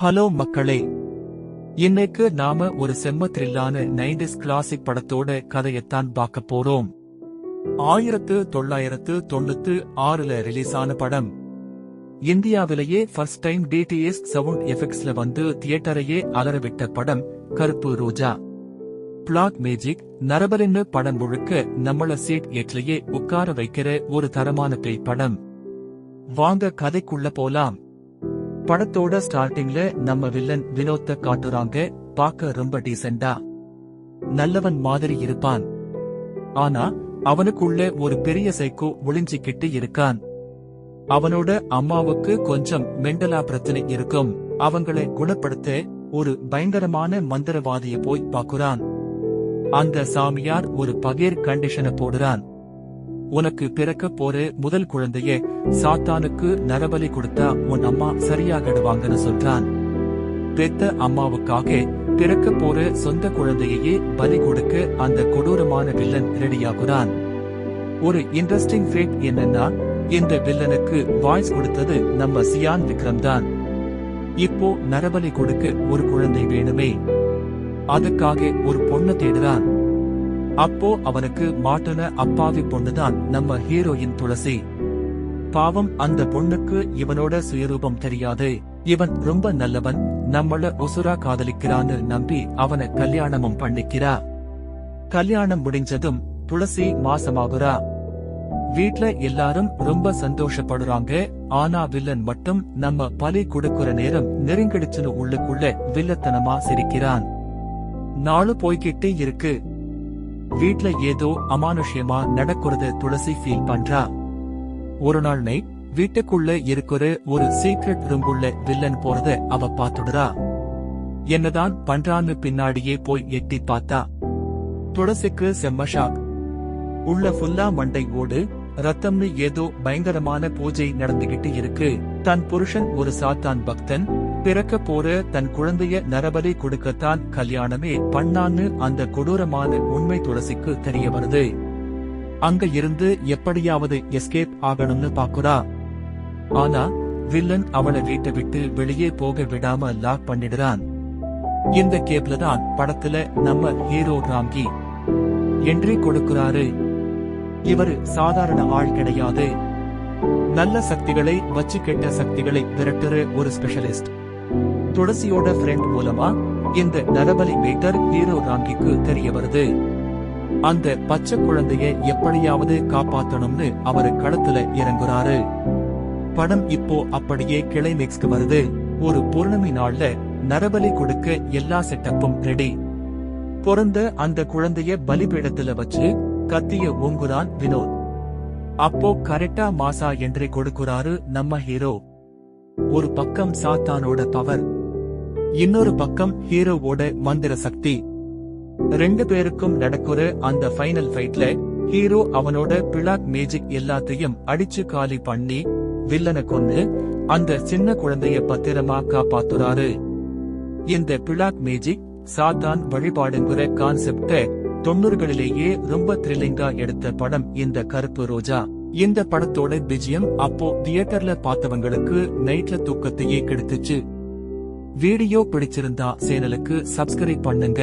Hello மக்களே, இன்னைக்கு நாம ஒரு செம்ம த்ரில்லான 90s கிளாசிக் படத்தோட கதையத்தான் பார்க்க போறோம். 1996ல ரிலீஸ் ஆன படம். இந்தியாவிலேயே ஃபர்ஸ்ட் டைம் டிடிஎஸ் சவுண்ட் எஃபெக்ட்ஸ்ல வந்து தியேட்டரையே அலறவிட்ட படம் கருப்பு ரோஜா. பிளாக் மேஜிக் நரபலின்னு படம் முழுக்க நம்மள சீட் ஏற்றிலேயே உட்கார வைக்கிற ஒரு தரமான பேய் படம். வாங்க கதைக்குள்ள போலாம். படத்தோட ஸ்டார்டிங்ல நம்ம வில்லன் வினோத்த காட்டுறாங்க. பார்க்க ரொம்ப டீசெண்டா நல்லவன் மாதிரி இருப்பான். ஆனா அவனுக்குள்ள ஒரு பெரிய சைக்கோ ஒளிஞ்சிக்கிட்டு இருக்கான். அவனோட அம்மாவுக்கு கொஞ்சம் மெண்டலா பிரச்சனை இருக்கும். அவங்களை குணப்படுத்த ஒரு பயங்கரமான மந்திரவாதிய போய் பாக்குறான். அந்த சாமியார் ஒரு பகீர் கண்டிஷனை போடுறான். உனக்கு பிறக்க போற முதல் குழந்தைய சாத்தானுக்கு நரபலி கொடுத்தா உன் அம்மா சரியாகிடுவாங்கன்னு சொல்றான். பெத்த அம்மாவுக்காக பிறக்க போற சொந்த குழந்தையே பலி கொடுக்க அந்த கொடூரமான வில்லன் ரெடியாகுறான். ஒரு இன்ட்ரெஸ்டிங் ஃபேக்ட் என்னன்னா, இந்த வில்லனுக்கு வாய்ஸ் கொடுத்தது நம்ம சியான் விக்ரம் தான். இப்போ நரபலி கொடுக்க ஒரு குழந்தை வேணுமே, அதுக்காக ஒரு பொண்ணு தேடுறான். அப்போ அவனுக்கு மாட்டுன அப்பாவி பொண்ணுதான் நம்ம ஹீரோயின் துளசி. பாவம், அந்த பொண்ணுக்கு இவனோட சுயரூபம் தெரியாது. இவன் ரொம்ப நல்லவன், நம்மள உசுரா காதலிக்கிறான்னு நம்பி அவனை கல்யாணமும் பண்ணிக்கிறா. கல்யாணம் முடிஞ்சதும் துளசி மாசமாகுறா. வீட்ல எல்லாரும் ரொம்ப சந்தோஷப்படுறாங்க. ஆனா வில்லன் மட்டும் நம்ம பலி கொடுக்கிற நேரம் நெருங்கிடுச்சுன்னு உள்ளுக்குள்ள வில்லத்தனமா சிரிக்கிறான். நாளு போய்கிட்டே இருக்கு. வீட்ல ஏதோ அமானுஷ்யமா நடக்குறத துளசி ஃபீல் பண்றா. ஒரு நாள் நைட் வீட்டுக்குள்ள இருக்கிற ஒரு சீக்ரெட் ரூம்குள்ள வில்லன் போறத அவ பாத்துடுறா. என்னதான் பண்றான்னு பின்னாடியே போய் எட்டி பார்த்தா. துளசிக்கு செம்ம ஷாக். உள்ள ஃபுல்லா மண்டை ஓடு ரத்தம்னு ஏதோ பயங்கரமான பூஜை நடந்துகிட்டு இருக்கு. தன் புருஷன் ஒரு சாத்தான் பக்தன். பிறக்க போற தன் குழந்தைய நரபலி கொடுக்கத்தான் கல்யாணமே பண்ணான்னு அந்த கொடூரமான உண்மை துளசிக்கு தெரிய வருது. அங்க இருந்து எப்படியாவது எஸ்கேப் ஆகணும்னு பாக்குறா. ஆனா வில்லன் அவளை வீட்டை விட்டு வெளியே போக விடாம லாக் பண்ணிடுறான். இந்த கேப்ல தான் படத்துல நம்ம ஹீரோ ராம்கி என்ட்ரி கொடுக்கிறாரு. இவரு சாதாரண ஆள் கிடையாது. நல்ல சக்திகளை வச்சு கெட்ட சக்திகளை விரட்டுற ஒரு ஸ்பெஷலிஸ்ட். துளசியோட ஃப்ரெண்ட் மூலமா இந்த நரபலி மேட்டர் ஹீரோ ராம்கிக்கு தெரிய வருது. அந்த பச்சை குழந்தைய எப்படியாவது காப்பாத்தணும்னு அவரு களத்துல இறங்குறாரு. படம் இப்போ அப்படியே கிளைமேக்ஸ்க்கு வருது. ஒரு பௌர்ணமி நாள்ல நரபலி கொடுக்க எல்லா செட்டப்பும் ரெடி. பிறந்த அந்த குழந்தைய பலிபீடத்துல வச்சு கத்திய ஓங்குறான் வினோத். அப்போ கரெக்டா மாசா என்ட்ரி கொடுக்கிறாரு நம்ம ஹீரோ. ஒரு பக்கம் சாத்தானோட பவர், இன்னொரு பக்கம் ஹீரோவோட மந்திர சக்தி. ரெண்டு பேருக்கும் நடக்கிற அந்த ஃபைனல் ஃபைட்ல ஹீரோ அவனோட பிளாக் மேஜிக் எல்லாத்தையும் அடிச்சு காலி பண்ணி வில்லனை கொன்னு அந்த சின்ன குழந்தைய பத்திரமா காப்பாத்துறாரு. இந்த பிளாக் மேஜிக் சாத்தான் வழிபாடுங்கிற கான்செப்ட 90களிலேயே ரொம்ப த்ரில்லிங்கா எடுத்த படம் இந்த கருப்பு ரோஜா. இந்த படத்தோட விஜயம் அப்போ தியேட்டர்ல பார்த்தவங்களுக்கு நைட்ல தூக்கத்தையே கெடுத்துச்சு. வீடியோ பிடிச்சிருந்தா சேனலுக்கு சப்ஸ்கிரைப் பண்ணுங்க.